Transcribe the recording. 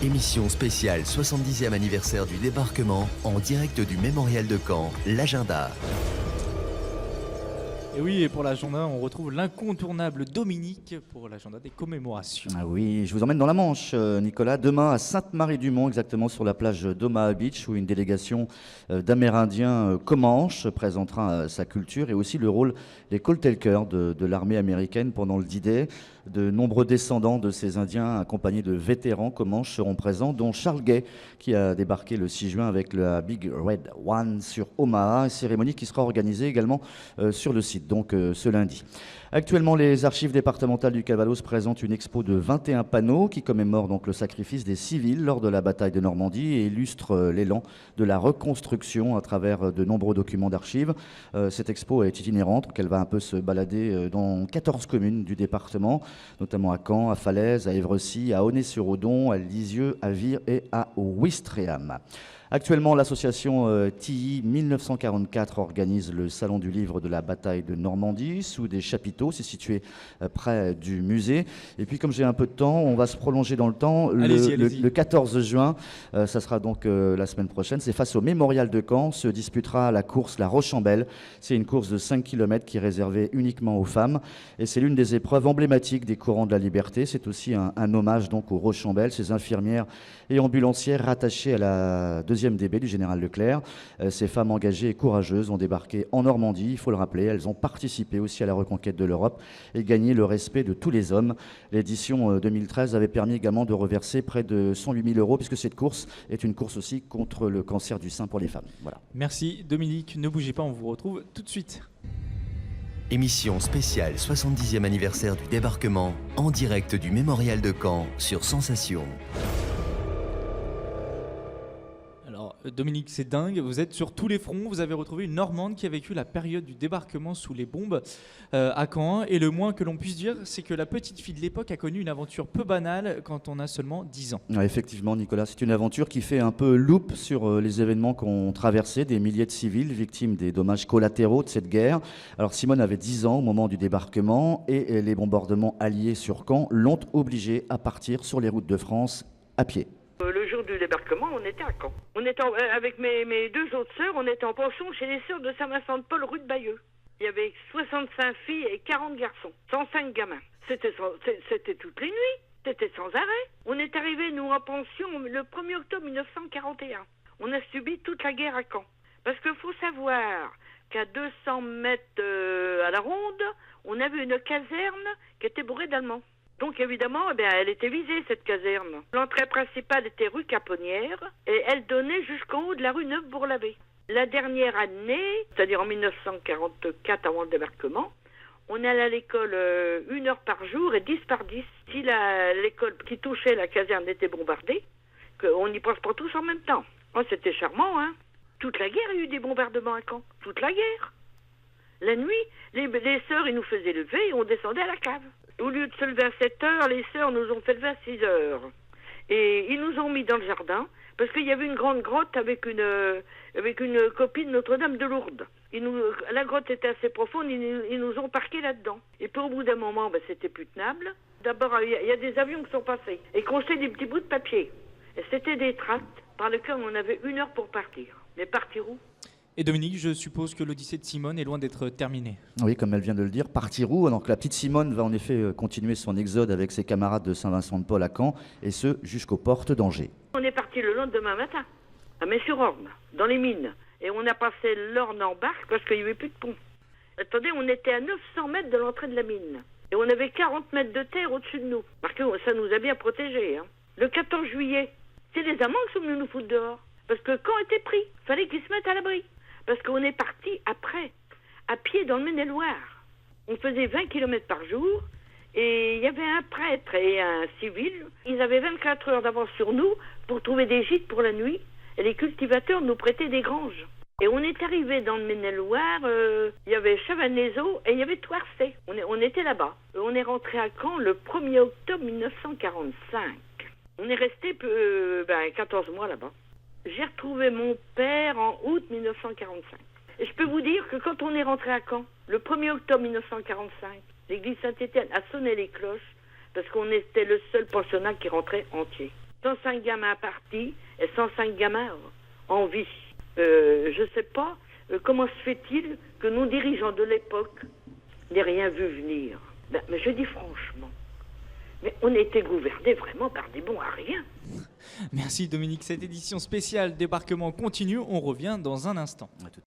Émission spéciale 70e anniversaire du débarquement en direct du mémorial de Caen, l'agenda. Et oui, et pour l'agenda, on retrouve l'incontournable Dominique pour l'agenda des commémorations. Ah oui, je vous emmène dans la Manche, Nicolas. Demain à Sainte-Marie-du-Mont, exactement sur la plage d'Omaha Beach, où une délégation d'Amérindiens Comanches présentera sa culture et aussi le rôle des Coltelkers de l'armée américaine pendant le D-Day. De nombreux descendants de ces Indiens, accompagnés de vétérans Comanches, seront présents, dont Charles Gay, qui a débarqué le 6 juin avec la Big Red One sur Omaha, cérémonie qui sera organisée également sur le site, donc ce lundi. Actuellement, les archives départementales du Calvados présentent une expo de 21 panneaux qui commémorent donc le sacrifice des civils lors de la bataille de Normandie et illustrent l'élan de la reconstruction à travers de nombreux documents d'archives. Cette expo est itinérante, qu'elle va un peu se balader dans 14 communes du département, notamment à Caen, à Falaise, à Évrecy, à Aunay-sur-Odon, à Lisieux, à Vire et à Ouistreham. Actuellement, l'association TI 1944 organise le Salon du livre de la bataille de Normandie sous des chapiteaux. C'est situé près du musée. Et puis, comme j'ai un peu de temps, on va se prolonger dans le temps. Allez-y. Le 14 juin, ça sera donc la semaine prochaine. C'est face au mémorial de Caen. Se disputera la course La Rocambelle. C'est une course de 5 km qui est réservée uniquement aux femmes. Et c'est l'une des épreuves emblématiques des courants de la liberté. C'est aussi un hommage donc aux Rocambelles, ces infirmières et ambulancières rattachées à la 2e DB du général Leclerc. Ces femmes engagées et courageuses ont débarqué en Normandie, il faut le rappeler. Elles ont participé aussi à la reconquête de l'Europe et gagné le respect de tous les hommes. L'édition 2013 avait permis également de reverser près de 108 000 €, puisque cette course est une course aussi contre le cancer du sein pour les femmes. Voilà. Merci Dominique, ne bougez pas, on vous retrouve tout de suite. Émission spéciale 70e anniversaire du débarquement en direct du mémorial de Caen sur Sensation. Dominique, c'est dingue, vous êtes sur tous les fronts, vous avez retrouvé une Normande qui a vécu la période du débarquement sous les bombes à Caen, et le moins que l'on puisse dire, c'est que la petite fille de l'époque a connu une aventure peu banale quand on a seulement 10 ans. Ouais, effectivement, Nicolas, c'est une aventure qui fait un peu loupe sur les événements qu'ont traversé des milliers de civils victimes des dommages collatéraux de cette guerre. Alors Simone avait 10 ans au moment du débarquement et les bombardements alliés sur Caen l'ont obligée à partir sur les routes de France à pied. Le jour du débarquement, on était à Caen. On était avec mes deux autres sœurs, on était en pension chez les sœurs de Saint-Vincent-de-Paul, rue de Bayeux. Il y avait 65 filles et 40 garçons, 105 gamins. C'était toutes les nuits, c'était sans arrêt. On est arrivés, nous, en pension le 1er octobre 1941. On a subi toute la guerre à Caen. Parce qu'il faut savoir qu'à 200 mètres à la ronde, on avait une caserne qui était bourrée d'Allemands. Donc évidemment, elle était visée, cette caserne. L'entrée principale était rue Caponnière et elle donnait jusqu'en haut de la rue Neuve-Bourg-l'Abbé. La dernière année, c'est-à-dire en 1944 avant le débarquement, on allait à l'école 1 heure par jour et 10 par 10. Si l'école qui touchait la caserne était bombardée, on y passe pas tous en même temps. Oh, c'était charmant, hein. Toute la guerre, il y a eu des bombardements à Caen. Toute la guerre. La nuit, les sœurs, ils nous faisaient lever et on descendait à la cave. Au lieu de se lever à 7 heures, les sœurs nous ont fait lever à 6 heures. Et ils nous ont mis dans le jardin, parce qu'il y avait une grande grotte avec une copie de Notre-Dame de Lourdes. La grotte était assez profonde, ils nous ont parqués là-dedans. Et puis au bout d'un moment, c'était plus tenable. D'abord, il y a des avions qui sont passés et qui ont jeté des petits bouts de papier. Et c'était des tracts par lesquels on avait 1 heure pour partir. Mais partir où ? Et Dominique, je suppose que l'Odyssée de Simone est loin d'être terminée. Oui, comme elle vient de le dire, partir où ? Donc la petite Simone va en effet continuer son exode avec ses camarades de Saint-Vincent-de-Paul à Caen, et ce, jusqu'aux portes d'Angers. On est parti le lendemain matin, à Metz-sur-Orne, dans les mines. Et on a passé l'Orne en barque parce qu'il n'y avait plus de pont. Attendez, on était à 900 mètres de l'entrée de la mine. Et on avait 40 mètres de terre au-dessus de nous. Parce que ça nous a bien protégés. Hein. Le 14 juillet, c'est les Allemands qui sont venus nous foutre dehors. Parce que Caen était pris. Il fallait qu'ils se mettent à l'abri. Parce qu'on est parti après, à pied dans le Maine-et-Loire. On faisait 20 km par jour et il y avait un prêtre et un civil. Ils avaient 24 heures d'avance sur nous pour trouver des gîtes pour la nuit et les cultivateurs nous prêtaient des granges. Et on est arrivé dans le Maine-et-Loire, il y avait Chavanaiseau et il y avait Toircet. On était là-bas. On est rentré à Caen le 1er octobre 1945. On est resté 14 mois là-bas. J'ai retrouvé mon père en août 1945. Et je peux vous dire que quand on est rentré à Caen, le 1er octobre 1945, l'église Saint-Étienne a sonné les cloches parce qu'on était le seul pensionnat qui rentrait entier. 105 gamins partis et 105 gamins en vie. Je ne sais pas comment se fait-il que nos dirigeants de l'époque n'aient rien vu venir. Mais je dis franchement, mais on était gouverné vraiment par des bons à rien. Merci Dominique, cette édition spéciale débarquement continue, on revient dans un instant. À tout